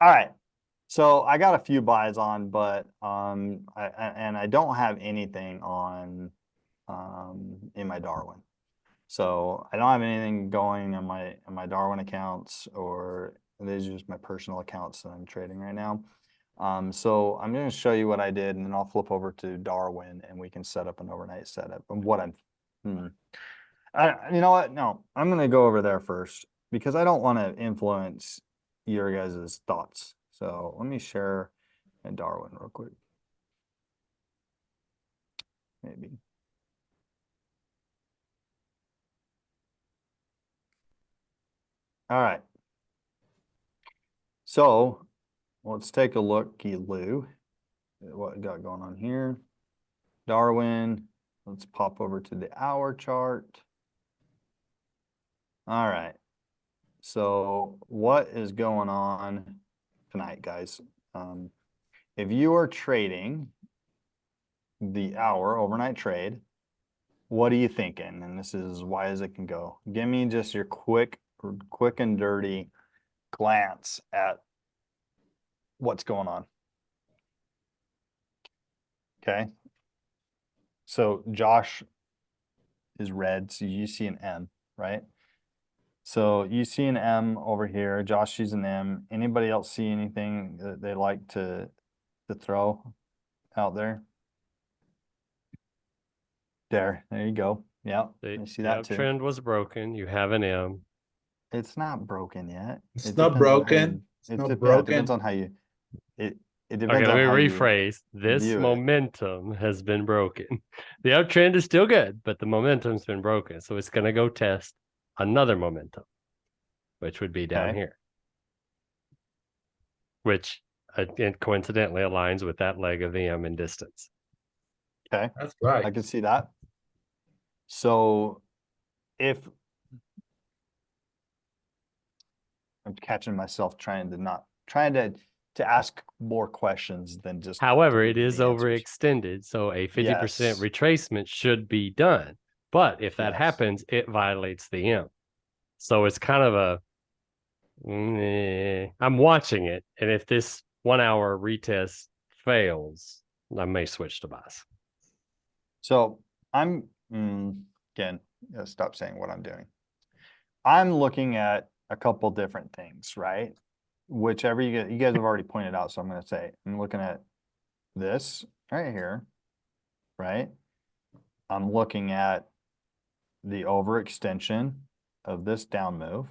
All right. So I got a few buys on, but I don't have anything on in my Darwin. So I don't have anything going on my Darwin accounts, or these are just my personal accounts that I'm trading right now. So I'm going to show you what I did, and then I'll flip over to Darwin, and we can set up an overnight setup. And what you know what? No, I'm going to go over there first because I don't want to influence your guys' thoughts. So let me share in Darwin real quick. Maybe. All right. So let's take a look, Lou, at what we got going on here. Darwin, let's pop over to the hour chart. All right. So what is going on tonight, guys? If you are trading the hour overnight trade, what are you thinking? And this is as wide as it can go. Give me just your quick and dirty glance at what's going on. Okay. So Josh is red, so you see an M, right? So you see an M over here. Josh sees an M. Anybody else see anything that they like to throw out there? There you go. Yeah, I see that The too. uptrend was broken. You have an M. It's not broken yet. It's It not depends on how you. broken. It's not Yeah, it depends broken. on how you. It it Okay, depends let on me how you rephrase. This view it. momentum has been broken. The uptrend is still good, but the momentum's been broken. So it's going to go test another momentum, which would be down Okay. here, which it coincidentally aligns with that leg of the M in distance. Okay. That's I right. can see that. So if I'm catching myself trying to ask more questions than just to However, give it you is the answers. overextended, so a 50% Yes. retracement should be done. But if that Yes. happens, it violates the M. So it's kind of a I'm watching it, and if this 1 hour retest fails, I may switch to buys. So I'm again, stop saying what I'm doing. I'm looking at a couple different things, right? Whichever you guys have already pointed out, so I'm going to say I'm looking at this right here, right? I'm looking at the overextension of this down move.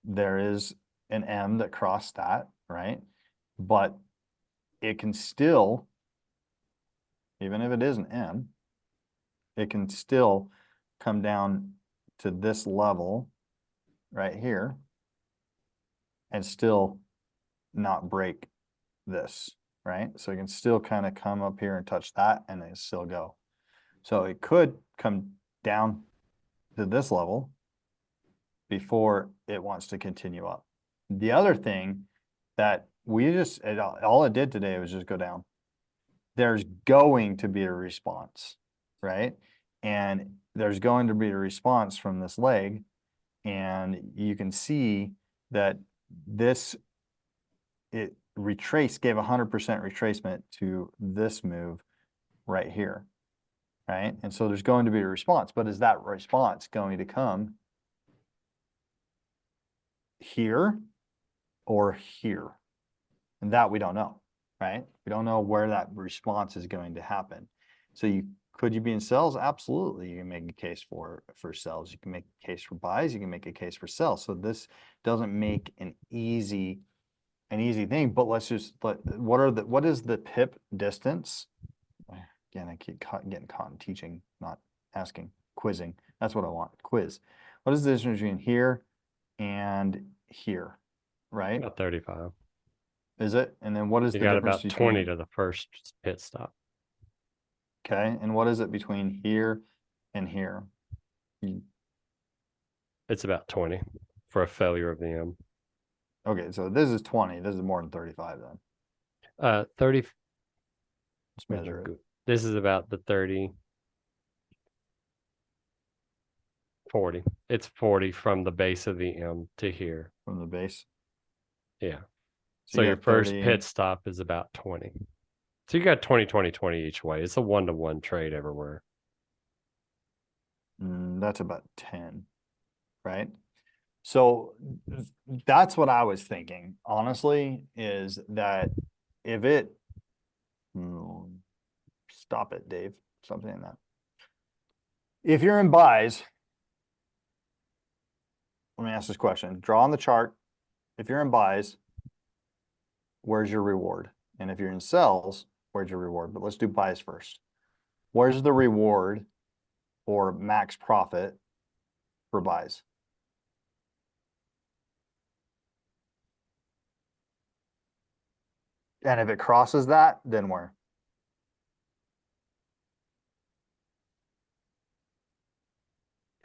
There is an M that crossed that, right? But it can still, even if it is an M, it can still come down to this level right here and still not break this, right? So it can still kind of come up here and touch that and then still go. So it could come down to this level before it wants to continue up. The other thing that all it did today was just go down. There's going to be a response, right? And there's going to be a response from this leg. And you can see that it gave 100% retracement to this move right here, right? And so there's going to be a response, but is that response going to come here or here? And that we don't know, right? We don't know where that response is going to happen. So could you be in sells? Absolutely. You can make a case for sells. You can make a case for buys. You can make a case for sells. So this doesn't make an easy thing, but what is the pip distance? Again, I keep getting caught in teaching, not asking, quizzing. That's what I want, quiz. What is the difference between here and here, right? About 35. Is it? And then what is You the got difference about 20 between, to the first pit stop. okay, and what is it between here and here? It's about 20 for a failure of the M. Okay, so this is 20. This is more than 35 then. 30. Let's measure it. This is about the 30, 40. It's 40 from the base of the M to here. From the base. Yeah. So you your got first 30. pit stop is about 20. So you got 20, 20, 20 each way. It's a 1-to-1 trade everywhere. That's about 10, right? So that's what I was thinking, honestly, is that if it, stop it, Dave, stop saying that. If you're in buys, let me ask this question. Draw on the chart. If you're in buys, where's your reward? And if you're in sells, where's your reward? But let's do buys first. Where's the reward or max profit for buys? And if it crosses that, then where?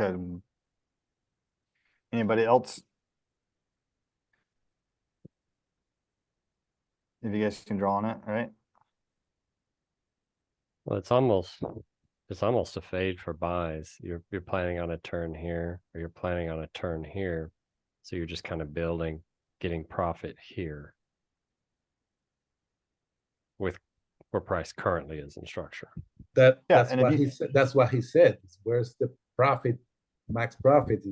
Okay. Anybody else? If you guys can draw on it, right? Well, it's almost a fade for buys. You're planning on a turn here, or you're planning on a turn here. So you're just kind of building, getting profit here with where price currently is in structure. That's what he said. That's what he said. Where's the profit, max profit?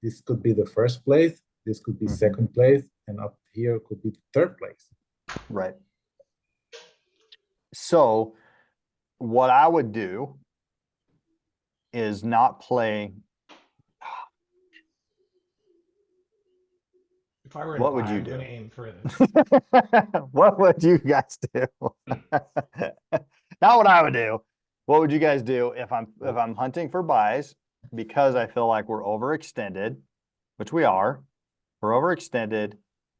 This could be the first place. This could be second place, and up here could be third place. Right. So what I would do is not play. If I were What would you I'm do? going to aim for this. What would you guys do? Not what I would do. What would you guys do if I'm hunting for buys because I feel like we're overextended, which we are. We're overextended.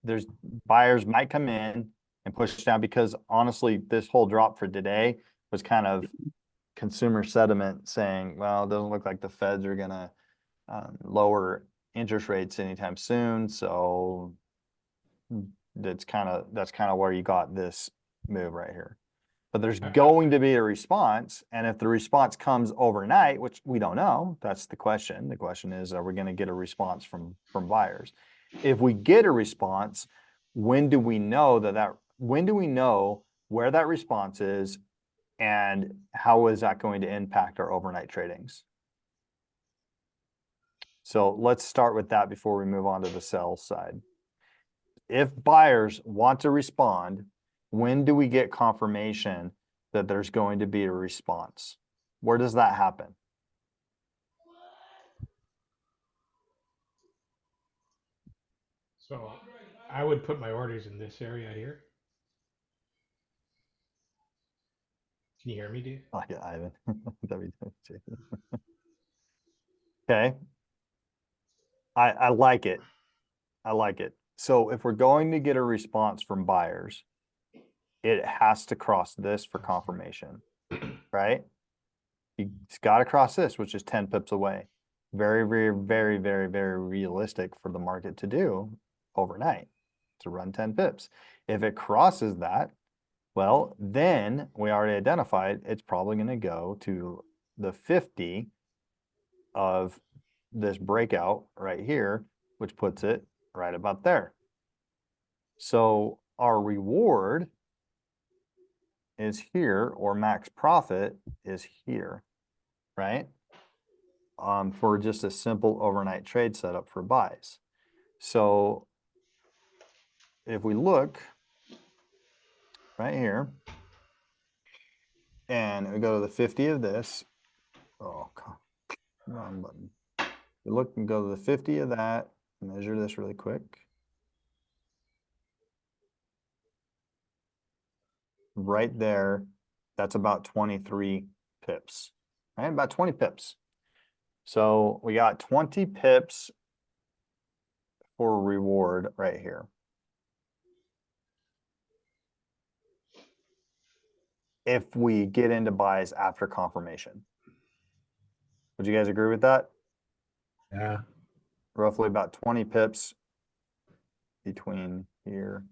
There's buyers might come in and push down because honestly, this whole drop for today was kind of consumer sentiment saying, well, it doesn't look like the Feds are going to lower interest rates anytime soon. So that's kind of where you got this move right here. But there's going to be a response. And if the response comes overnight, which we don't know, that's the question. The question is, are we going to get a response from buyers? If we get a response, when do we know when do we know where that response is and how is that going to impact our overnight tradings? So let's start with that before we move on to the sell side. If buyers want to respond, when do we get confirmation that there's going to be a response? Where does that happen? So I would put my orders in this area here. Can you hear me, dude? Oh, yeah, Ivan. Okay. I like it. I like it. So if we're going to get a response from buyers, it has to cross this for confirmation, right? It's got to cross this, which is 10 pips away. Very, very, very, very, very realistic for the market to do overnight, to run 10 pips. If it crosses that, well, then we already identified it's probably going to go to the 50 of this breakout right here, which puts it right about there. So our reward is here, or max profit is here, right? For just a simple overnight trade setup for buys. So if we look right here and we go to the 50 of this, oh, wrong button. We look and go to the 50 of that, measure this really quick. Right there, that's about 23 pips, right? About 20 pips. So we got 20 pips for reward right here. If we get into buys after confirmation. Would you guys agree with that? Yeah. Roughly about 20 pips between here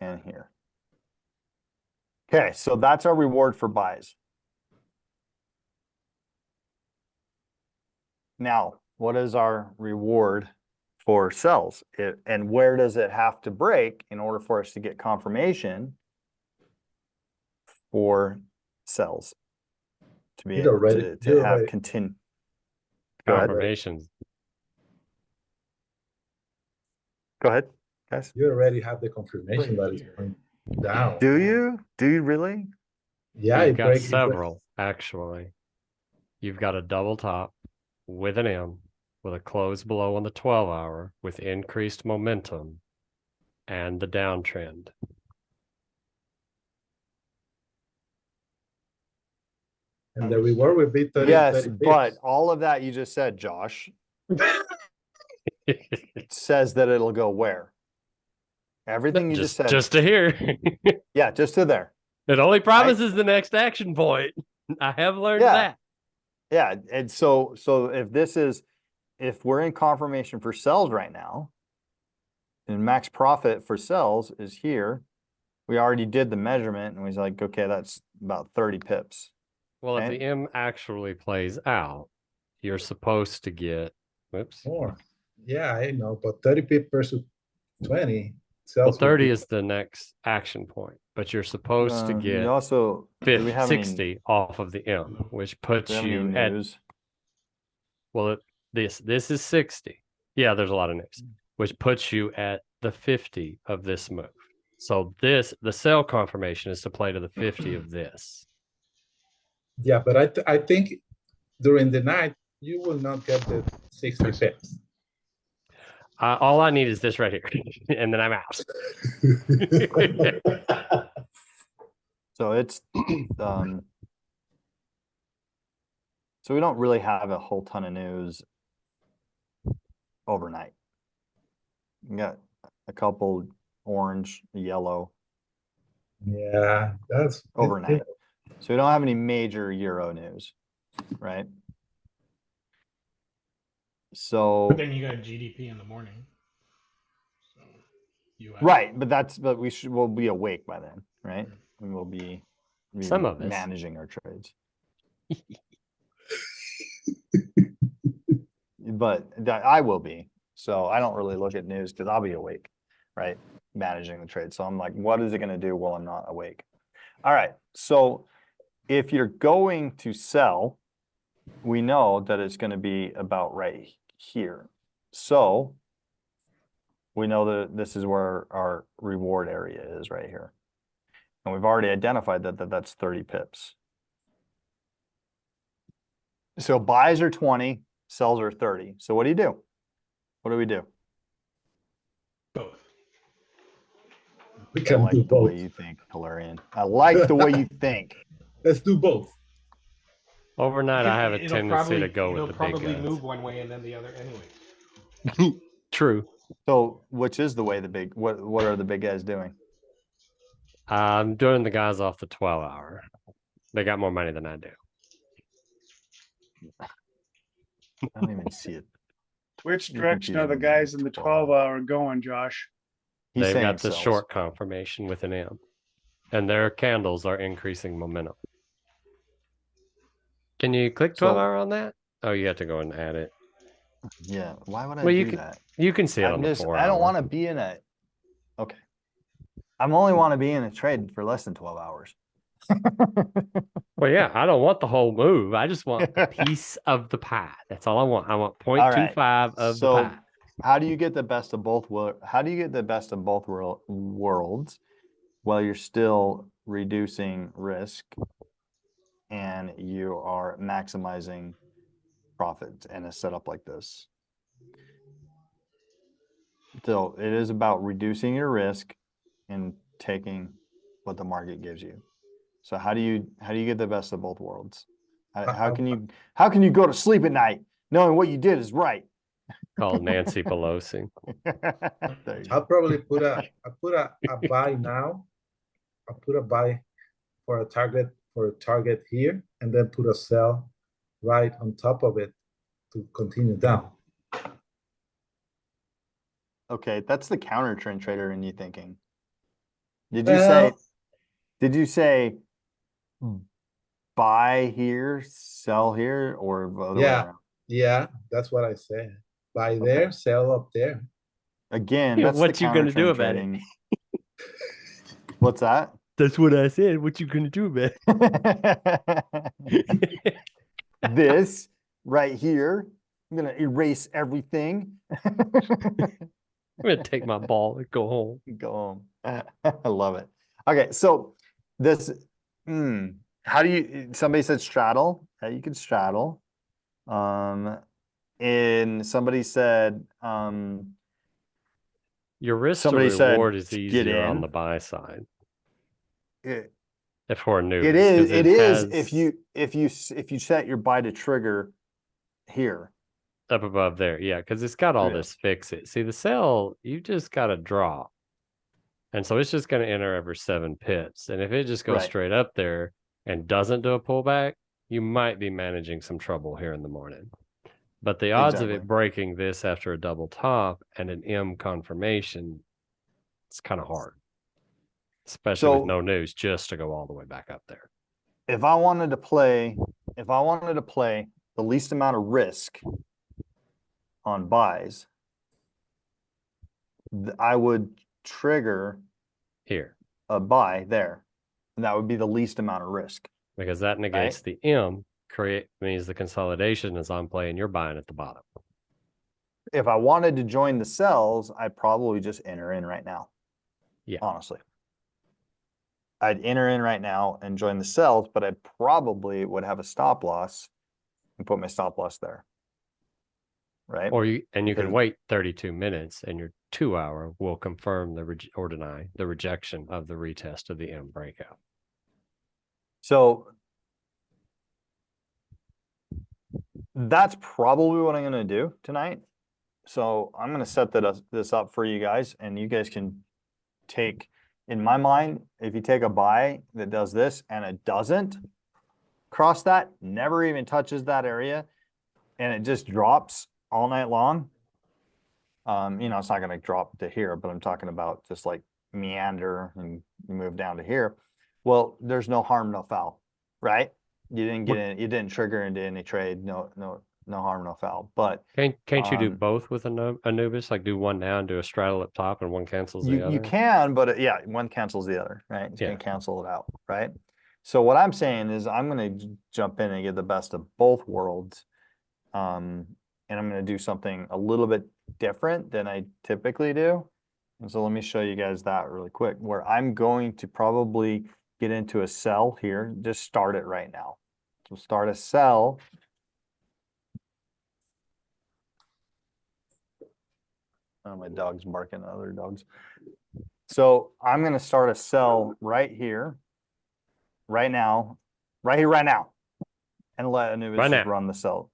and here. Okay, so that's our reward for buys. Now, what is our reward for sells. And where does it have to break in order for us to get confirmation for sells? To be You're already- to you're have already- continue. Go ahead. Confirmations. Go ahead, guys. You already have the confirmation Right that it's here. going down. Do you? Do you really? Yeah, You've it got breaks. several, actually. You've got a double top with an M, with a close below on the 12-hour, with increased momentum, and the downtrend. And the reward will be 30, Yes, 30 but pips. all of that you just said, Josh, says that it'll go where? Everything you just said. Just to here. Yeah, just to there. It only promises the next action point. I have learned Yeah. that. Yeah, and so if we're in confirmation for sells right now, and max profit for sells is here, we already did the measurement and we was like, okay, that's about 30 pips. Well, if Okay. the M actually plays out, you're supposed to get, whoops. More. Yeah, I know, but 30 pip versus 20. Well, Sells will 30 be- is the next action point, but you're supposed to We get also, do we have 60 off of the M, which puts any you at, news? well, this is 60. Yeah, there's a lot of news, which puts you at the 50 of this move. So the sell confirmation is to play to the 50 of this. Yeah, but I think during the night, you will not get the 60 pips. All I need is this right here, and then I'm out. So it's, so we don't really have a whole ton of news overnight. We got a couple orange, yellow Yeah, that's overnight. So we don't have any major euro news, right? So, But then you got GDP in the morning. So US. right, but we'll be awake by then, right? And we'll be Some of us. managing our trades. But I will be. So I don't really look at news because I'll be awake, right? Managing the trade. So I'm like, what is it going to do while I'm not awake? All right. So if you're going to sell, we know that it's going to be about right here. So we know that this is where our reward area is right here. And we've already identified that that's 30 pips. So buys are 20, sells are 30. So what do you do? What do we do? Both. We I can like do the way both. you think, Hilarion. I like the way you think. Let's do both. Overnight, I have a It'll tendency to probably- go with it'll the big probably guns. move one way and then the other anyway. True. So which is the way the big, what are the big guys doing? I'm doing the guys off the 12-hour. They got more money than I do. I don't even see it. Which You're direction are the confusing me. guys in the 12-hour going, Josh? He's They've saying got the sells. short confirmation with an M. And their candles are increasing momentum. Can you click So- 12-hour on that? Oh, you have to go and add it. Yeah. Why would I Well, you do can- that? You can see it on the 4-hour. I don't want to be in a, okay. I'm only want to be in a trade for less than 12 hours. Well, yeah, I don't want the whole move. I just want a piece of the pie. That's all I want. I want All right. 0.25 of So the pie. how do you get the best of both worlds while you're still reducing risk and you are maximizing profits in a setup like this? So it is about reducing your risk and taking what the market gives you. So how do you get the best of both worlds? How can you go to sleep at night knowing what you did is right? Called Nancy Pelosi. There you I'll go. probably put a buy now. I'll put a buy for a target here, and then put a sell right on top of it to continue down. Okay, that's the counter trend trader in you thinking. Did you say buy here, sell here, or the other way Yeah. around? Yeah, that's what I said. Buy there, sell up there. Again, Yeah, that's what the you gonna do counter about it? trading. What's that? That's what I said. What you gonna do about it? This right here, I'm gonna erase everything. I'm gonna take my ball and go home. Go home. I love it. Okay, so this, how do you, somebody said straddle, yeah, you can straddle. And somebody said, Your risk to somebody said, reward is get easier on in. the buy side. It, If for a new, it is, it is has if you set your buy to trigger here. up above there, yeah, because it's got all Yeah. this fix it. See, the sell, you just got to draw, and so it's just going to enter every 7 pips. And if it just goes Right. straight up there and doesn't do a pullback, you might be managing some trouble here in the morning. But the odds of it Exactly. breaking this after a double top and an M confirmation, it's kind of hard, especially with So no news, just to go all the way back up there. if I wanted to play the least amount of risk on buys, I would trigger Here, a buy there. And that would be the least amount of risk. because that negates the M, means the consolidation is on play and you're buying at the bottom. If I wanted to join the sells, I'd probably just enter in right now. Yeah. Honestly. I'd enter in right now and join the sells, but I probably would have a stop loss and put my stop loss there. Right? Or you can Because- wait 32 minutes and your 2 hour will confirm or deny the rejection of the retest of the M breakout. So that's probably what I'm going to do tonight. So I'm going to set this up for you guys, and you guys can take, in my mind, if you take a buy that does this and it doesn't cross that, never even touches that area, and it just drops all night long. You know, it's not going to drop to here, but I'm talking about just like meander and move down to here. Well, there's no harm, no foul, right? You didn't get in, you didn't trigger into any trade, no harm, no foul. But Can't you do both with Anubis? Like do one now and do a straddle up top and one cancels the other? you can, but yeah, one cancels the other, right? It's Yeah. gonna cancel it out, right? So what I'm saying is I'm gonna jump in and get the best of both worlds. And I'm gonna do something a little bit different than I typically do. And so let me show you guys that really quick, where I'm going to probably get into a sell here. Just start it right now. So start a sell. Oh, my dog's barking at other dogs. So I'm going to start a sell right here, right now, right here, right now, and let Anubis Right just now. run the sell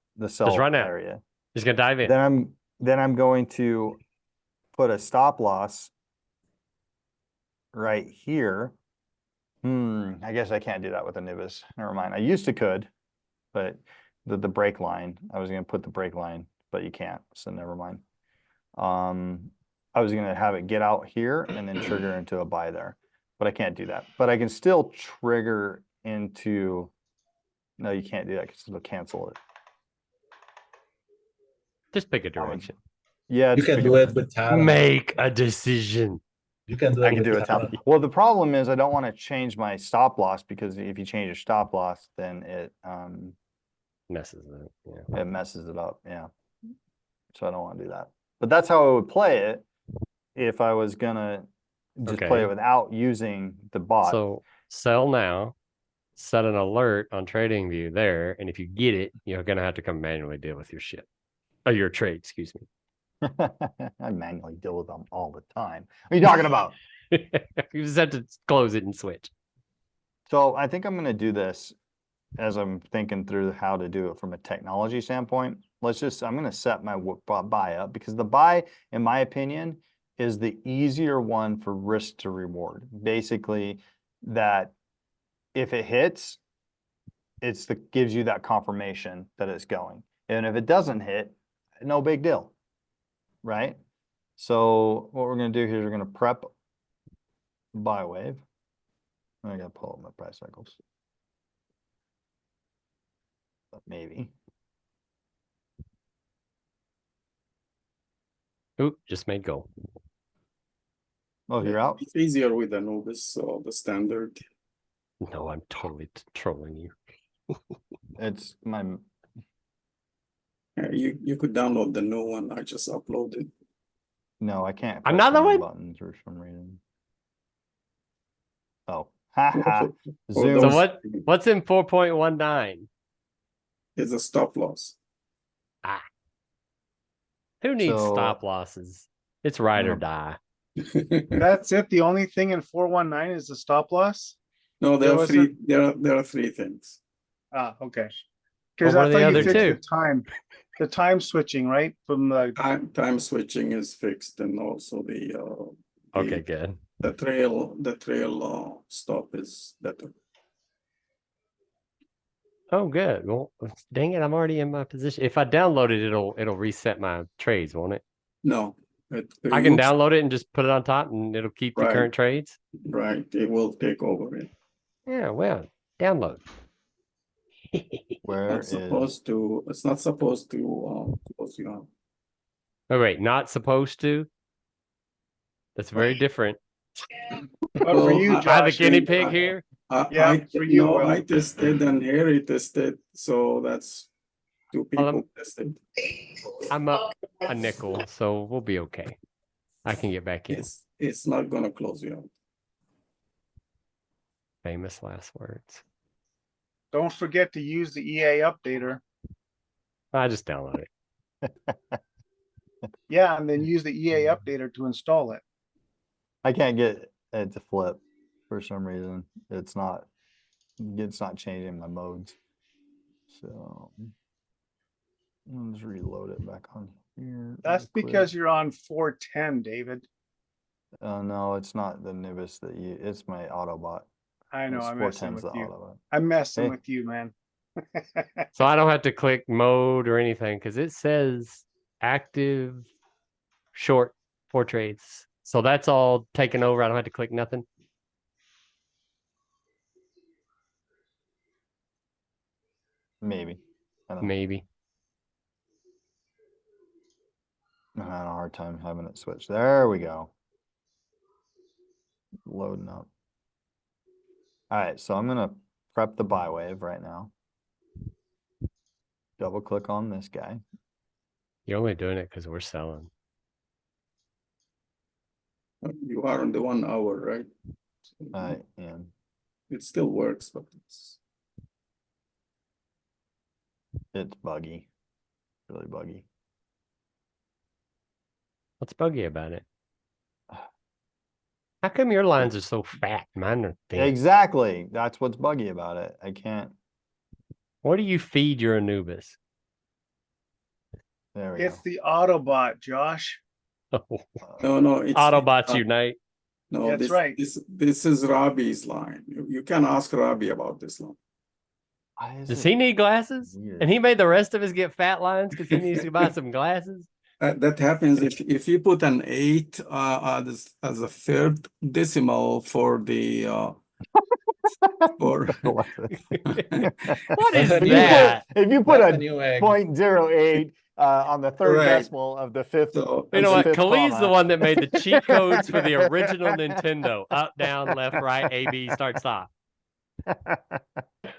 right now. area. Just gonna dive in. Then I'm going to put a stop loss right here. I guess I can't do that with Anubis. Never mind. I used to could, but the break line, I was going to put the break line, but you can't, so never mind. I was going to have it get out here and then trigger into a buy there, but I can't do that. But I can still trigger into, no, you can't do that because it'll cancel it. Just pick a direction. Yeah, You just can pick do a- it with talent. Make a decision. You can do I it can do with it. talent. Well, the problem is I don't want to change my stop loss, because if you change your stop loss, then it Messes it. Yeah. it messes it up. Yeah. So I don't want to do that. But that's how I would play it if I was gonna just play Okay. it without using the bot. So sell now, set an alert on TradingView there, and if you get it, you're gonna have to come manually deal with your shit. Oh, your trade, excuse me. I manually deal with them all the time. What are you talking about? You just have to close it and switch. So I think I'm going to do this as I'm thinking through how to do it from a technology standpoint. I'm going to set my buy up, because the buy, in my opinion, is the easier one for risk to reward. Basically, that if it hits, gives you that confirmation that it's going. And if it doesn't hit, no big deal, right? So what we're going to do here is we're going to prep buy wave. I got to pull up my price cycles. But maybe. Oop, just made goal. Oh, you're out? It's easier with Anubis, so the standard. No, I'm totally trolling you. It's my, You could download the new one. I just uploaded. no, I can't. press Another any one? Buttons for some reason. Oh, haha. For Zoom. So those- what's in 4.19? It's a stop loss. Who needs So- stop losses? It's ride or Mm. die. That's it. The only thing in 419 is the stop loss. No, There there are was three. There are three things. Ah, okay. Because Well, I what are the thought other you fixed two? the time switching, right? From the Time switching is fixed, and also the Okay, good. the trail stop is better. Oh, good. Well, dang it, I'm already in my position. If I download it, it'll reset my trades, won't it? No, I can oops, download it and just put it on top, and it'll keep the Right. current trades. Right, it will take over it. Yeah, well, download. Where Not is, supposed to. It's not supposed to close you out. Oh wait, not supposed to. That's very different. but for you, I- I have a Josh. guinea pig here. Yeah, for you, Will. I tested and Harry tested, so that's two Well, people tested. I'm up a nickel, so we'll be okay. I can get back in. It's not gonna close you out. Famous last words. Don't forget to use the EA updater. I just download it. Yeah, and then use the EA updater to install it. I can't get it to flip for some reason. It's not changing my modes. So I'll just reload it back on here. That's real quick. because you're on 410, David. Oh, no, it's not the Nibis that it's my Autobot. I know, It's I'm messing 410's with the you. Autobot. I'm messing Hey. with you, man. So I don't have to click mode or anything because it says active short 4 trades. So that's all taken over. I don't have to click nothing. Maybe. I don't know. Maybe. I'm having a hard time having it switch. There we go. Loading up. All right, so I'm gonna prep the buy wave right now. Double click on this guy. You're only doing it because we're selling. You are on the 1 hour, right? I am. It still works, but It's buggy. Really buggy. What's buggy about it? How come your lines are so fat? Mine are thin. Exactly. That's what's buggy about it. I can't. What do you feed your Anubis? There we It's go. the Autobot, Josh. no, it's Autobots unite. No, That's this, right. This is Robbie's line. You can ask Robbie about this line. Why is Does it he need glasses? weird? And he made the rest of us get fat lines because he needs to buy some glasses. That happens if you put an 8 as a third decimal for the for What is If you that? If you put That's a new egg. 0.08 on the third Correct. decimal of the fifth. So You know the what? fifth Khalid's the comma. one that made the cheat codes for the original Nintendo. Up, down, left, right, A, B, start, stop.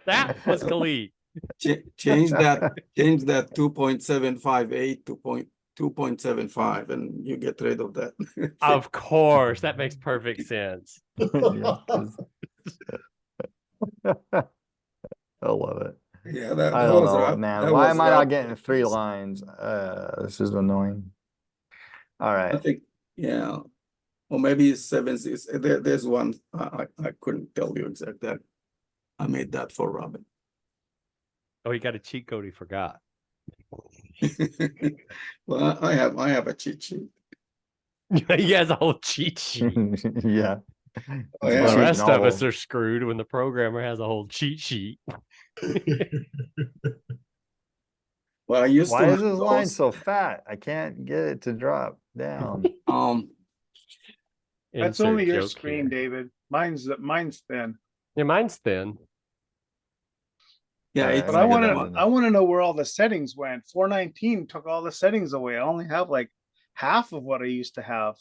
That was Khalid. change that 2.758 to 2.75 and you get rid of that. Of course. That makes perfect sense. I love it. Yeah, that I don't was know, Rob- man. that Why was am I not Rob- getting 3 lines? This is annoying. All I right. think, yeah, or maybe it's 7. There's one I couldn't tell you exactly. I made that for Robin. Oh, he got a cheat code he forgot. Well, I have a cheat sheet. He has a whole cheat sheet. Yeah. Oh, The yeah. Cheat rest of us novel. are screwed when the programmer has a whole cheat sheet. Well, I used Why to is have this line those, so fat? I can't get it to drop down. That's Insert only your joke screen, here. David. Mine's thin. Yeah, mine's thin. yeah, Alright, it's But I'm I gonna want get to that in. I want to know where all the settings went. 419 took all the settings away. I only have like half of what I used to have.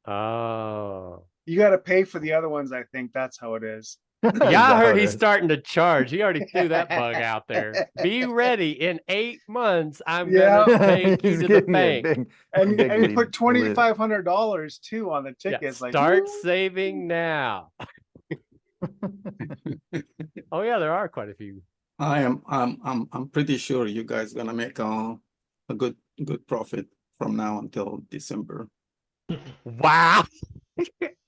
Oh. You got to pay for the other ones. I think that's how it is. Is Yeah, I that heard what it he's is? starting to charge. He already threw that bug out there. Be ready. In 8 months, I'm Yeah. gonna take you He's to the getting it bank. big. And Big and you lead- put lead. $2,500 too on the Yeah, tickets. Like, start woo. saving now. Oh yeah, there are quite a few. I'm pretty sure you guys gonna make a good profit from now until December. Wow.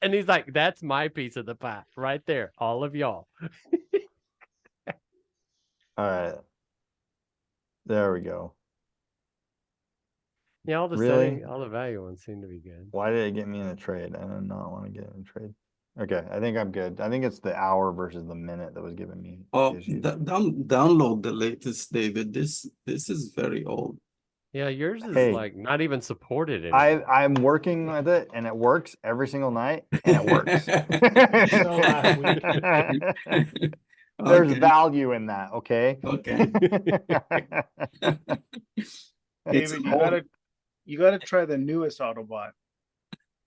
And he's like, that's my piece of the pie right there. All of y'all. All right. There we go. Yeah, all the Really? setting, all the value ones seem to be good. Why did it get me in a trade? I did not want to get in a trade. Okay, I think I'm good. I think it's the hour versus the minute that was giving me Oh, issues. download the latest, David. This is very old. Yeah, yours is Hey, like not even supported anymore. I'm working with it and it works every single night and it works. So last week. There's Okay. value in that, okay? Okay. It's David, old. you gotta try the newest Autobot.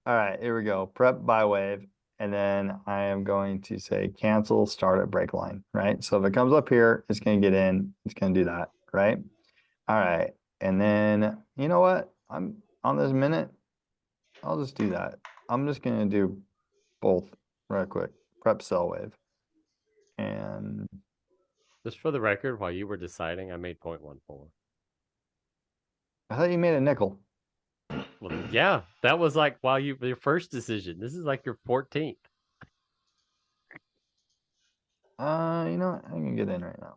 All right, here we go. Prep buy wave. And then I am going to say cancel start at break line, right? So if it comes up here, it's going to get in. It's going to do that, right? All right. And then, you know what? I'm on this minute. I'll just do that. I'm just going to do both real quick. Prep sell wave. And Just for the record, while you were deciding, I made 0.14. I thought you made a nickel. Well, yeah, that was like while your first decision. This is like your 14th. You know what? I can get in right now.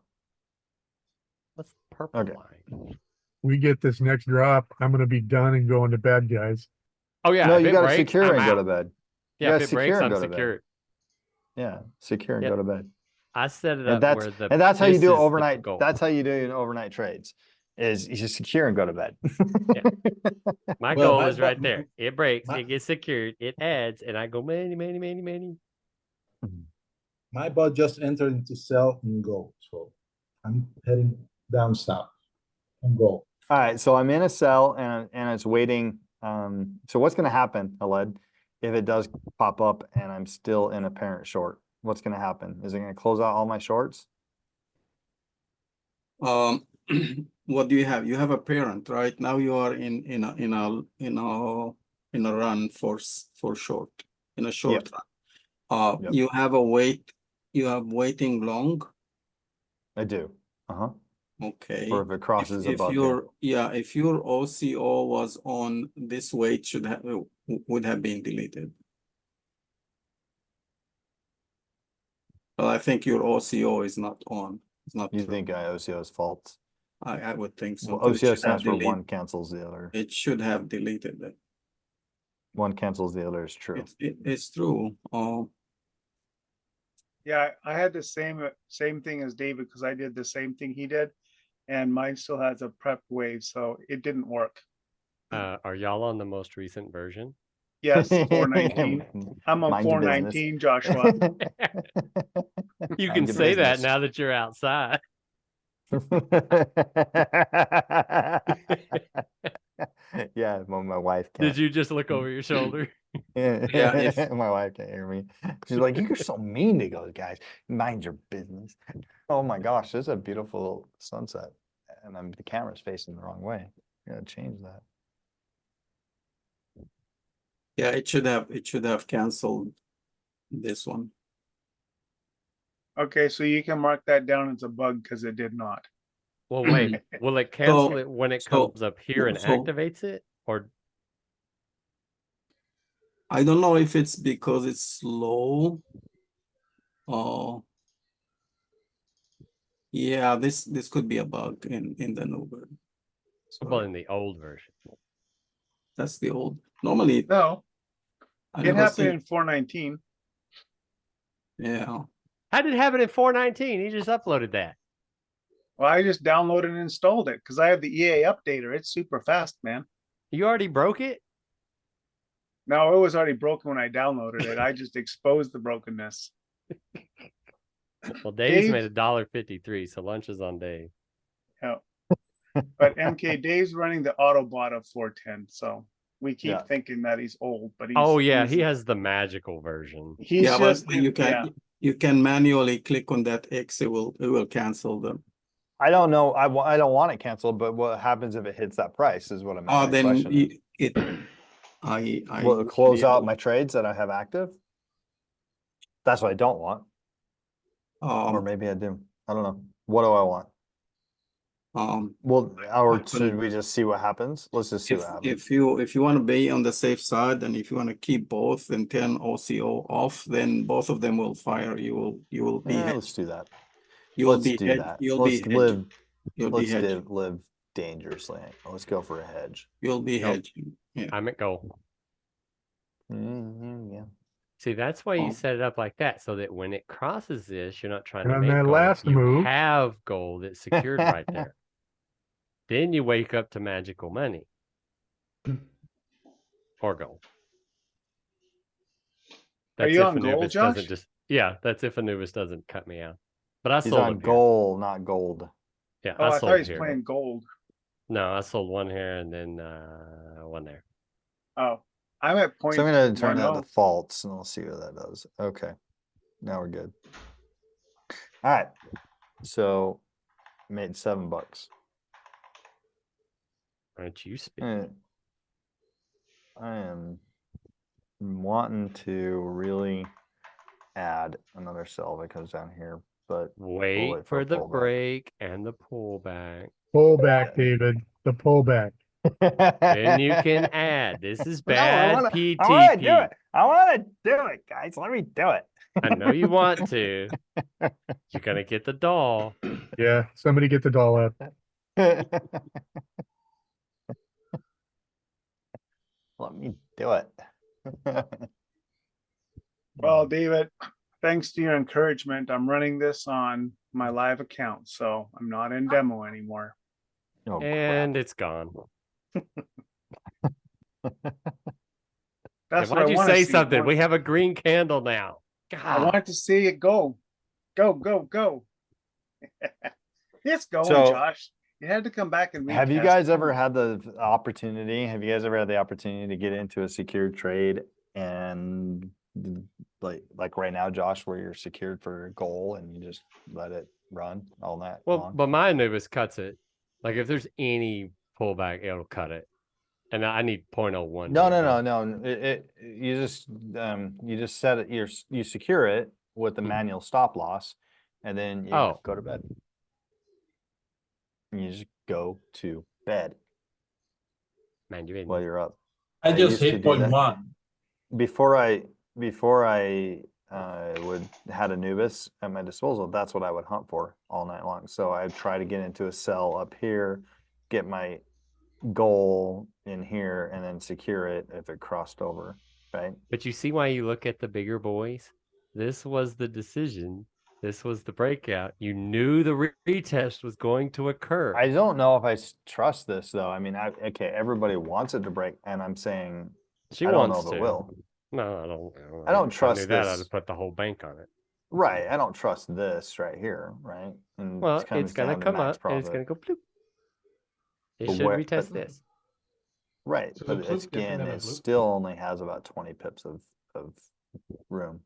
What's the purple Okay. line? We get this next drop, I'm gonna be done and going to bed, guys. Oh yeah, No, if you it got to breaks, secure I'm and go to out. bed. Yeah, gotta if it breaks, secure and I'm go to bed. secured. Yeah, secure and Yep. go to bed. I set it And up where the that's how you this do is the overnight. goal. That's how you do in overnight trades. Is you just secure and go to bed. My Well, goal my is right bu- there. It breaks, my- it gets secured, it adds, and I go many. My bot just entered into sell in gold, so I'm heading down south on gold. All right, so I'm in a sell and it's waiting. So what's going to happen, Aled, if it does pop up and I'm still in a parent short? What's going to happen? Is it going to close out all my shorts? What do you have? You have a parent, right? Now you are in a run for short, in a short run. Yep. You have waiting long. I do. Okay. Or if it crosses above if your OCO was on this weight would have been deleted. But I think your OCO is not on. It's not You true. think OCO's faults? I would think so. Well, So it OCO should stands have for one cancels the other. It should have deleted it. One cancels the other is true. It's true. Yeah, I had the same thing as David because I did the same thing he did, and mine still has a prep wave, so it didn't work. Are y'all on the most recent version? Yes, 419. I'm on Mind your business. 419, Joshua. You Mind can your say that business. now that you're outside. Yeah, well, my wife can't. Did you just look over your shoulder? Yeah, My wife can't hear me. She's like, "You're so mean to those guys. Mind your business." Oh my gosh, this is a beautiful sunset, and the camera's facing the wrong way. I gotta change that. Yeah, it should have canceled this one. Okay, so you can mark that down as a bug because it did not. Well, wait, will it cancel So- it when it so- comes up here and so- activates it? Or I don't know if it's because it's slow. Yeah, this could be a bug in the new version. well, in the old version? That's the old. Normally, No, I it never happened seen. in 419. Yeah. How did it happen in 419? He just uploaded that. Well, I just downloaded and installed it because I have the EA updater. It's super fast, man. You already broke it? No, it was already broken when I downloaded it. I just exposed the brokenness. Well, Dave's Dave- made $1.53, so lunch is on Dave. Yeah. But MK Dave's running the auto bot of 410, so we keep Yeah. thinking that he's old, but he's Oh yeah, he he's- has the magical version. he's Yeah, just but you yeah. can you can manually click on that X. It will cancel them. I don't know. I don't want it canceled, but what happens if it hits that price is what I'm. Oh, my then question is. I Will it close usually out my trades that I have active? That's what I don't want. Or maybe I do. I don't know. What do I want? Well, or should we just see what happens? Let's just see what happens. if you want to be on the safe side, and if you want to keep both and turn OCO off, then both of them will fire. You will be Let's do that. you will Let's be do hedge, that. you'll Let's be live. hedging. You'll be Let's hedging. live dangerously. Let's go for a hedge. You'll be Nope. hedging. Yeah. I'm at goal. Yeah. See, that's why you Oh. set it up like that, so that when it crosses this, you're not trying And to on make that gold. last You move- have gold that's secured right there. Then you wake up to magical money. Or gold. Are you if on gold, Anubis Josh? doesn't just that's if Anubis doesn't cut me out. But I He's sold on him here. goal, not gold. Yeah, Oh, I I sold thought he's here. playing gold. No, I sold one here and then one there. Oh, I'm at point. So I'm gonna turn that 10. to false and we'll see what that does. Okay. Now we're good. All right. So made $7. Aren't you speak? I am wanting to really add another sell that comes down here, but Wait wait for for a the pullback. break and the pullback. Pullback, David, the pullback. Then you can add. This is No, bad I wanna do PTP. it. I want to do it, guys. Let me do it. I know you want to. You're gonna get the doll. Yeah, somebody get the doll up. Let me do it. Well, David, thanks to your encouragement, I'm running this on my live account, so I'm not in demo anymore. Oh, And crap. it's gone. That's what Why'd I you want to say see. something? We have a green candle now. I God. wanted to see it go. Go. It's going, So- Josh. You had to come back and Have you retest guys it. ever had the opportunity? Have you guys ever had the opportunity to get into a secured trade and like right now, Josh, where you're secured for a goal and you just let it run all night Well, long? but my Anubis cuts it. Like if there's any pullback, it'll cut it. And I need 0.01. No, to get done. no. You just set it. You secure it with the manual stop loss, and then you Oh. go to bed. And you just go to bed Man, you while you're up. I I just used to hit do that. 0.1. Before I would had Anubis at my disposal, that's what I would hunt for all night long. So I'd try to get into a cell up here, get my goal in here, and then secure it if it crossed over, right? But you see why you look at the bigger boys? This was the decision. This was the breakout. You knew the retest was going to occur. I don't know if I trust this though. I mean, okay, everybody wants it to break, and I'm saying She I don't know wants if it to. will. No, I don't. I don't If trust knew that, I'd this. have put the whole bank on it. Right, I don't trust this right here, right? And Well, comes it's gonna down to come max up and it's profit. gonna go bloop. It But should where- retest but- this. Right, So but the bloop it's different again, than a it bloop? still only has about 20 pips of room.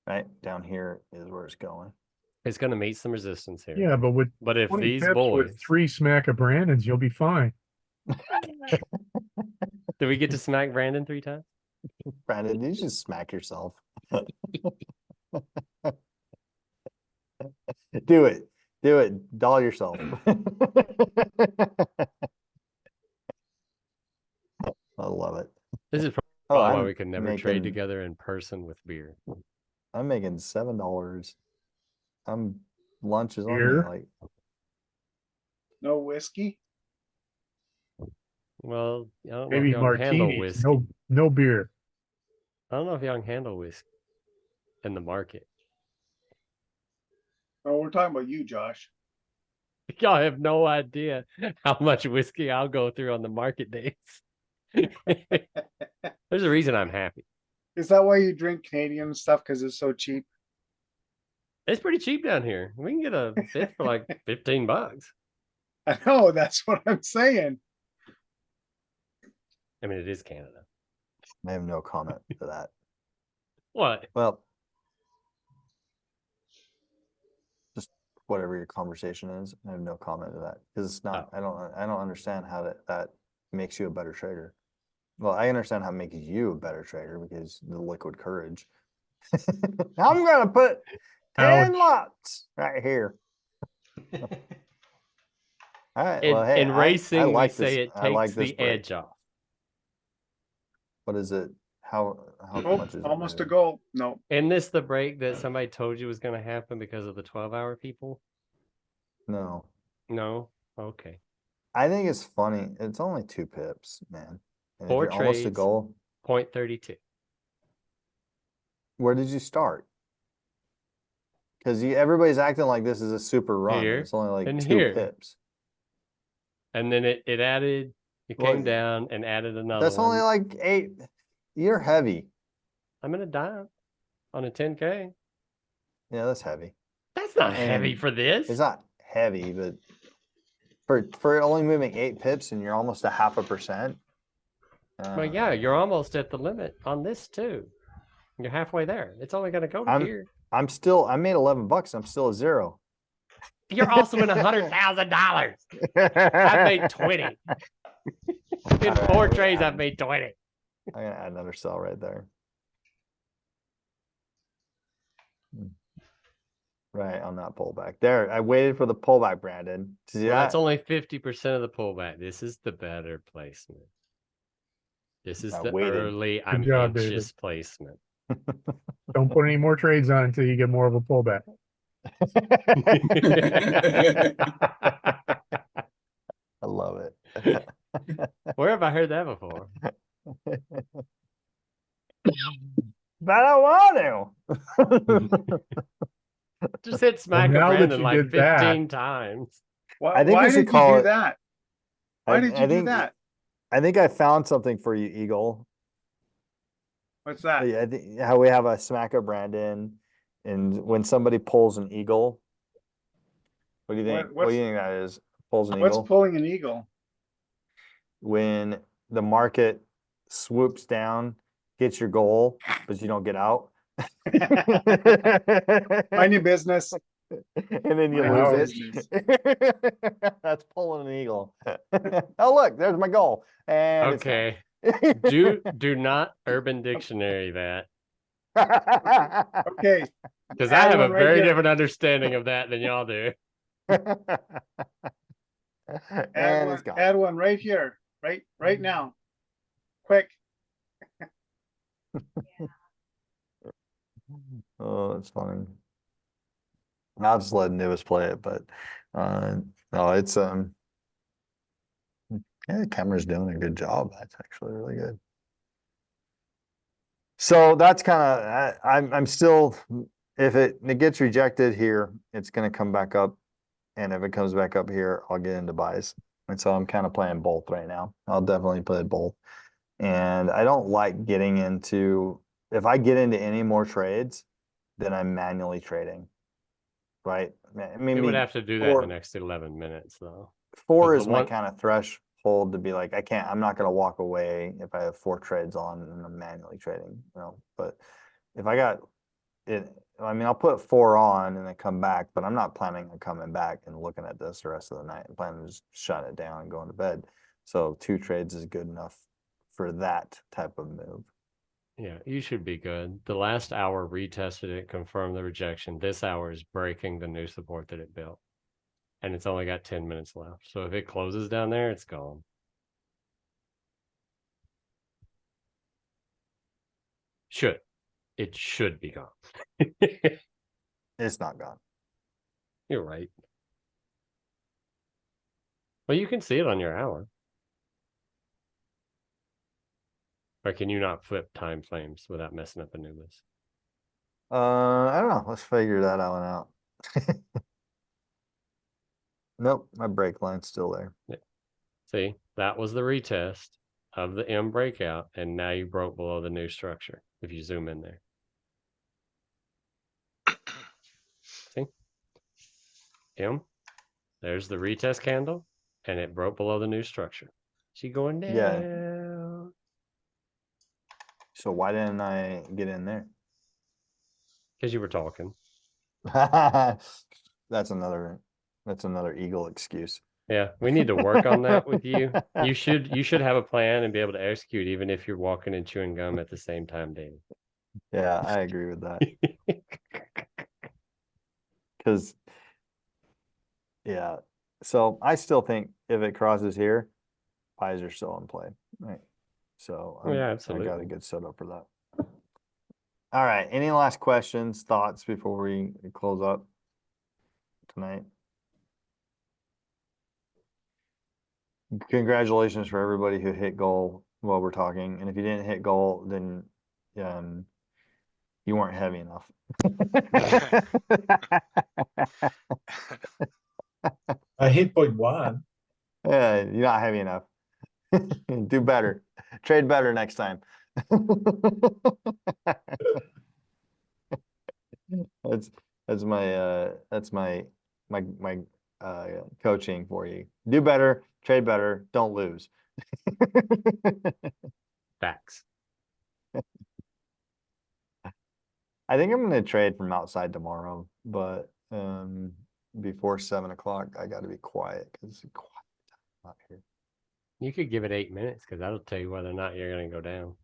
Right, down here is where it's going. It's gonna meet some resistance here. Yeah, but with But if 20 these pips boys, with 3 smack of Brandons, you'll be fine. did we get to smack Brandon 3 times? Brandon, you just smack yourself. Do it, doll yourself. I love it. This is Oh, probably why I'm we could never trade making- together in person with beer. I'm making $7. Lunch is on me, Here? like No whiskey. Well, I don't know Maybe if y'all can handle martinis, whiskey. no beer. I don't know if y'all can handle whiskey in the market. Oh, we're talking about you, Josh. Y'all have no idea how much whiskey I'll go through on the market days. There's a reason I'm happy. Is that why you drink Canadian stuff? Because it's so cheap. It's pretty cheap down here. We can get a fifth for like $15. I know, that's what I'm saying. I mean, it is Canada. I have no comment to that. What? Well, just whatever your conversation is, I have no comment to that because it's not. Oh. I don't understand how that makes you a better trader. Well, I understand how it makes you a better trader because the liquid courage. I'm gonna put 10 Ouch. lots right here. All right. Well, hey, In I racing, we like say this. it I like takes this the break. edge off. What is it? How Oh, much is it? almost a moving? goal. No, Isn't this the break that somebody told you was going to happen because of the 12-hour people? No, No? Okay. I think it's funny. It's only 2 pips, man. And if 4 you're almost a trades, goal, 0.32. where did you start? Because everybody's acting like this is a super run. Here And it's only like and 2 here. pips. And then it added, it Well, came down and added another That's one. only like 8. You're heavy. I'm in a dime on a 10K. Yeah, that's heavy. That's not I heavy mean, for this. It's not heavy, but for only moving 8 pips and you're almost a 0.5%. Well, yeah, you're almost at the limit on this too. You're halfway there. It's only going to go to here. I made $11. I'm still a 0. You're also in $100,000. I've made 20. In 4 trades, I've made 20. I'm gonna add another sell right there. Right on that pullback. There, I waited for the pullback, Brandon. See Well, that? that's only 50% of the pullback. This is the better placement. This is I the waited. early, I'm job, anxious placement. Don't put any more trades on until you get more of a pullback. I love it. Where have I heard that before? But I want to. Just hit smack now a that Brandon you like did that- 15 times. I think why we should did you call do it- that? Why did you do that? I think I found something for you, Eagle. What's that? I think how we have a smack of Brandon, and when somebody pulls an eagle, what do you think? What do you think that is? Pulls an What's eagle pulling an eagle? when the market swoops down, gets your goal, but you don't get out. Mind your business. And then you Mind your lose business. it. That's pulling an eagle. Oh, look, there's my goal. And it's gone. Okay. Do not Urban Dictionary that. Okay. Because I Add have a one right very here. different understanding of that than y'all do. And it's gone. Add one right here, right now. Quick. Oh, it's funny. I'll just let Nibis play it, but no, it's yeah, the camera's doing a good job. That's actually really good. So that's kind of I'm still, if it gets rejected here, it's gonna come back up. And if it comes back up here, I'll get into buys. And so I'm kind of playing both right now. I'll definitely play both. And I don't like getting into, if I get into any more trades, then I'm manually trading. Right? I mean, You would have to do that in four- the next 11 minutes, though. 4 'cause is the my one- kind of threshold to be like, I'm not gonna walk away if I have 4 trades on and I'm manually trading, you know. But if I got it, I mean, I'll put 4 on and then come back, but I'm not planning on coming back and looking at this the rest of the night. I'm planning to just shut it down and going to bed. So 2 trades is good enough for that type of move. Yeah, you should be good. The last hour retested it, confirmed the rejection. This hour is breaking the new support that it built. And it's only got 10 minutes left. So if it closes down there, it's gone. It should be gone. It's not gone. You're right. Well, you can see it on your hour. Or can you not flip time frames without messing up Anubis? I don't know. Let's figure that one out. Nope, my break line's still there. See, that was the retest of the M breakout, and now you broke below the new structure. If you zoom in there. See? M. There's the retest candle. and it broke below the new structure. She going down. Yeah. So why didn't I get in there? Because you were talking. That's another eagle excuse. Yeah, we need to work on that with you. You should have a plan and be able to execute even if you're walking and chewing gum at the same time, David. Yeah, I agree with that. Because, yeah, so I still think if it crosses here, pies are still in play, right? So Oh, yeah, I got a absolutely. good setup for that. All right, any last questions, thoughts before we close up tonight? Congratulations for everybody who hit goal while we're talking. And if you didn't hit goal, then you weren't heavy enough. I hit 0.1. Yeah, you're not heavy enough. Do better. Trade better next time. That's my coaching for you. Do better, trade better, don't lose. Facts. I think I'm gonna trade from outside tomorrow, but before 7 o'clock, I gotta be quiet because it's quiet out here. You could give it 8 minutes because that'll tell you whether or not you're going to go down.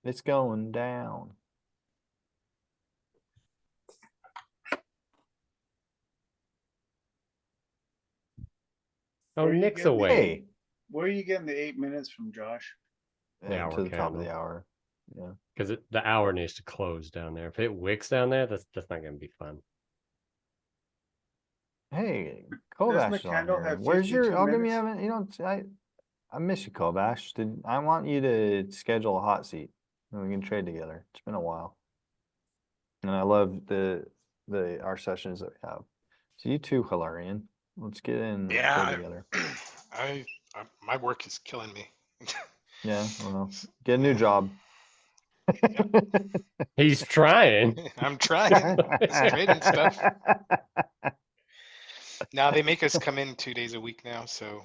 It's going down. Oh, Where you Nick's getting- away. Hey, Where are you getting the 8 minutes from, Josh? The hour to the top of the candle. hour. Yeah. Because the hour needs to close down there. If it wicks down there, that's not going to be fun. Hey, Doesn't Kovash the is on candle here. have Where's your? 52 How come you minutes? haven't? You don't. I miss you, Kovash. I want you to schedule a hot seat and we can trade together. It's been a while, and I love our sessions that we have. So you too, Hilarion. Let's get in. Let's Yeah, trade together. I my work is killing me. Yeah, I don't know. Get a new job. He's trying. I'm trying. It's trading stuff. Now they make us come in 2 days a week now, so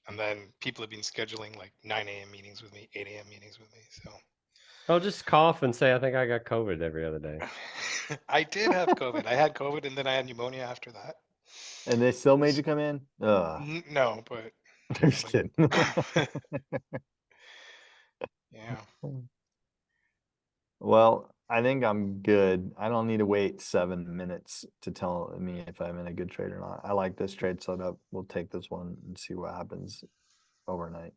and then people have been scheduling like 9 a.m. meetings with me, 8 a.m. meetings with me. So Oh, just cough and say, I think I got COVID every other day. I did have COVID. I had COVID and then I had pneumonia after that. And they still made you come in? No, but I'm just kidding. yeah. Well, I think I'm good. I don't need to wait 7 minutes to tell me if I'm in a good trade or not. I like this trade setup. We'll take this one and see what happens overnight.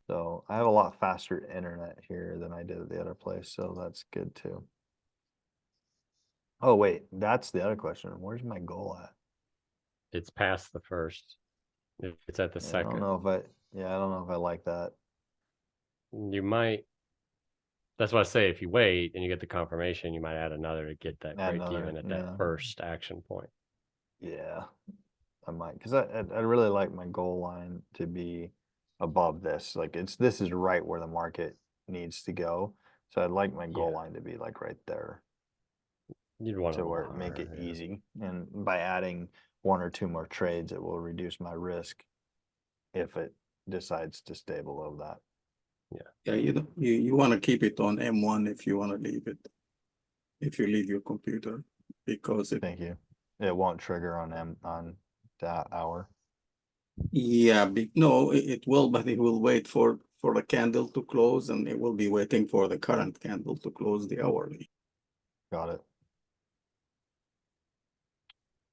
So I have a lot faster internet here than I did at the other place, so that's good too. Oh wait, that's the other question. Where's my goal at? It's past the first. It's at the Yeah, I second. don't know if I like that. You might. That's why I say if you wait and you get the confirmation, you might add another to get that Add break another, even at yeah. that first action point. Yeah, I might, because I really like my goal line to be above this. Like this is right where the market needs to go. So I'd like my goal Yeah. line to be like right there You'd want to where make it easy. And by adding 1 or 2 more trades, it will reduce my risk if it decides to stay below that. Yeah, you want to keep it on M1 if you want to leave it. If you leave your computer, because Thank you. It won't trigger on that hour. yeah, no, it will, but it will wait for the candle to close, and it will be waiting for the current candle to close the hourly. Got it.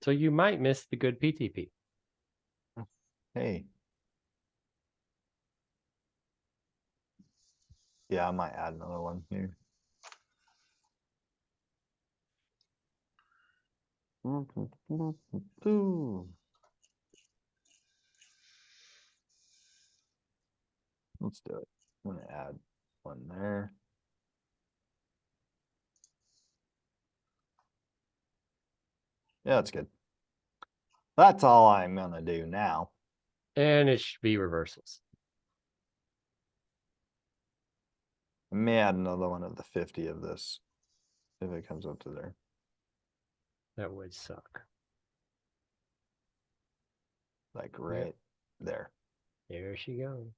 So you might miss the good PTP. Hey. Yeah, I might add another one here. Let's do it. I'm gonna add one there. Yeah, that's good. That's all I'm gonna do now. And it should be reversals. I may add another one at the 50 of this if it comes up to there. That would suck. like right there. There she goes.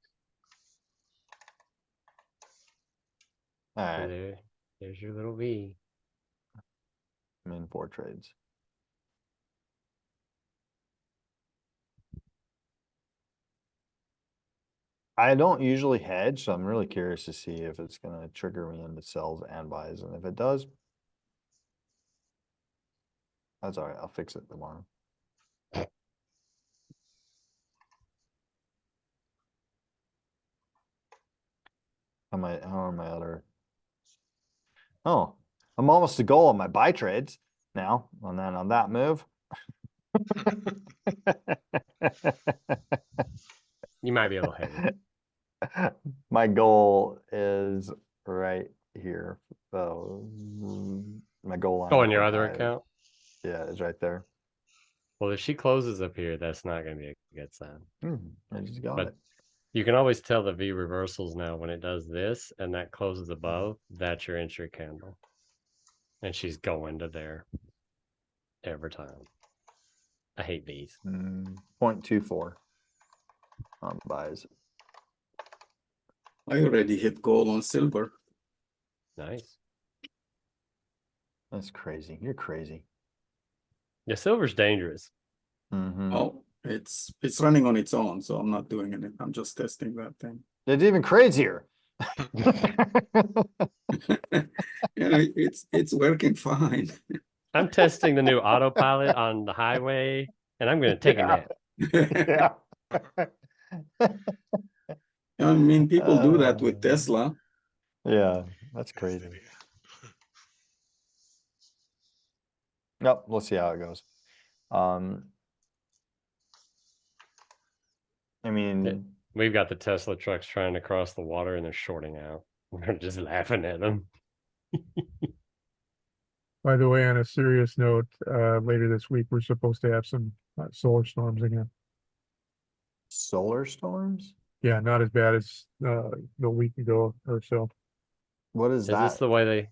All So right, there's your little V. I'm in 4 trades. I don't usually hedge, so I'm really curious to see if it's gonna trigger me into sells and buys, and if it does, that's all right. I'll fix it tomorrow. How are my other? Oh, I'm almost to goal on my buy trades now, and then on that move. You might be a little heavy. My goal is right here. So my goal line. Oh, on your for other buy, account? Yeah, it's right there. Well, if she closes up here, that's not going to be a good sign. I just got But it. you can always tell the V reversals now when it does this and that closes above, that's your entry candle. And she's going to there every time. I hate V's. 0.24 on buys. I already hit gold on silver. Nice. That's crazy. You're crazy. Yeah, silver's dangerous. Oh, it's running on its own, so I'm not doing it. I'm just testing that thing. It's even crazier. Yeah, it's working fine. I'm testing the new autopilot on the highway and I'm going to take a nap. Yeah. I mean, people do that with Tesla. Yeah, that's crazy. Nope, we'll see how it goes. I mean, We've got the Tesla trucks trying to cross the water and they're shorting out. We're just laughing at them. By the way, on a serious note, later this week, we're supposed to have some solar storms again. solar storms? Yeah, not as bad as the week ago or so. What is Is that? this the way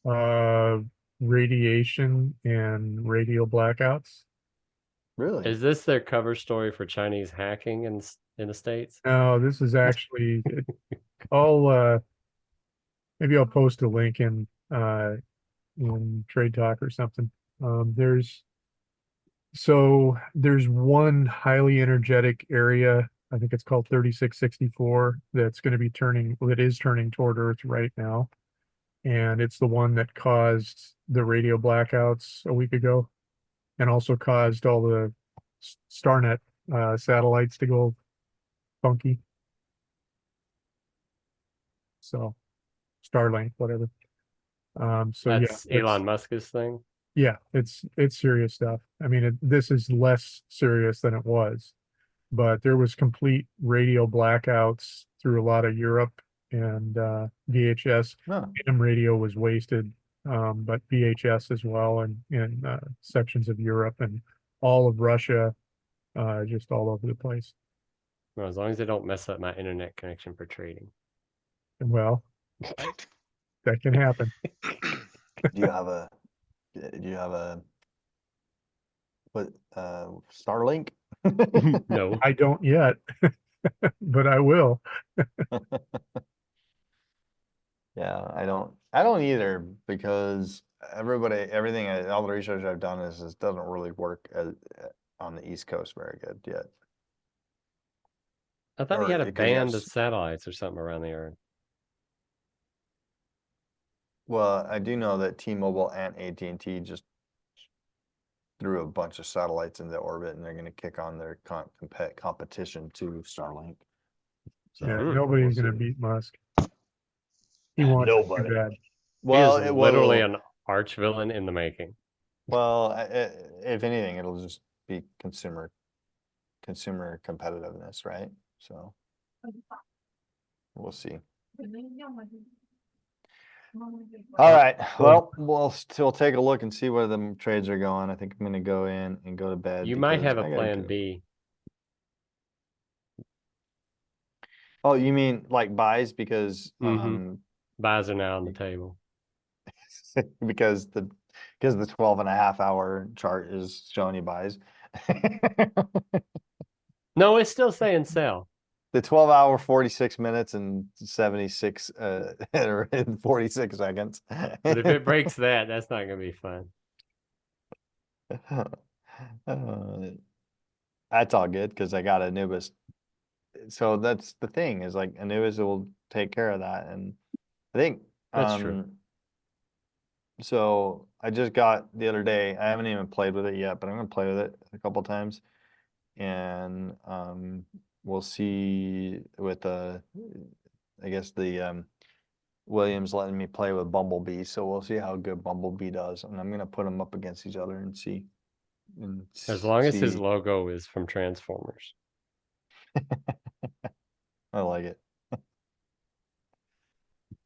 they? Radiation and radio blackouts. Really? Is this their cover story for Chinese hacking in the States? No, this is actually I'll maybe I'll post a link in Trade Talk or something. There's one highly energetic area, I think it's called 3664, that's going to be that is turning toward Earth right now. And it's the one that caused the radio blackouts a week ago and also caused all the StarNet satellites to go funky. So Starlink, whatever. So That's yeah, Elon Musk's thing. yeah, it's serious stuff. I mean, this is less serious than it was, but there was complete radio blackouts through a lot of Europe, and VHS Huh. AM radio was wasted, but VHS as well, and in sections of Europe and all of Russia, just all over the place. Well, as long as they don't mess up my internet connection for trading. Well, Right? that can happen. Do you have a what Starlink? No. I don't yet, but I will. Yeah, I don't either, because everything, all the research I've done is it doesn't really work on the East Coast very good yet. I thought Or he had a because you have band of satellites or something around the Earth. Well, I do know that T-Mobile and AT&T just threw a bunch of satellites into orbit, and they're going to kick on their competition to Starlink. So Yeah, Hmm. nobody's we'll gonna see. beat Musk. He wants it too Nobody. bad. Well, he is it literally will. an arch villain in the making. Well, if anything, it'll just be consumer competitiveness, right? So we'll see. All right. Well, we'll still take a look and see where the trades are going. I think I'm going to go in and go to bed. You might because have a I gotta plan go. B. Oh, you mean like buys because Buys are now on the table. because the 12.5 hour chart is showing you buys. No, it's still saying sell. The 12-hour, 46 minutes and 76 or in 46 seconds. But if it breaks that, that's not gonna be fun. That's all good because I got Anubis. So that's the thing is like Anubis will take care of that, and I think That's true. So I just got the other day. I haven't even played with it yet, but I'm gonna play with it a couple times, and we'll see with I guess the Williams letting me play with Bumblebee, so we'll see how good Bumblebee does, and I'm gonna put them up against each other and see. And As long as his see. logo is from Transformers. I like it.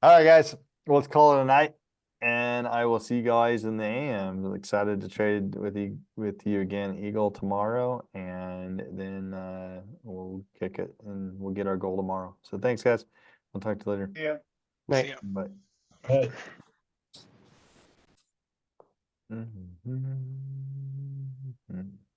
All right, guys. Well, let's call it a night, and I will see you guys in the AM. I'm excited to trade with you again, Eagle, tomorrow, and then we'll kick it and we'll get our goal tomorrow. So thanks, guys. I'll talk to you later. Yeah. Night. See ya. Bye. Hey. Mhm.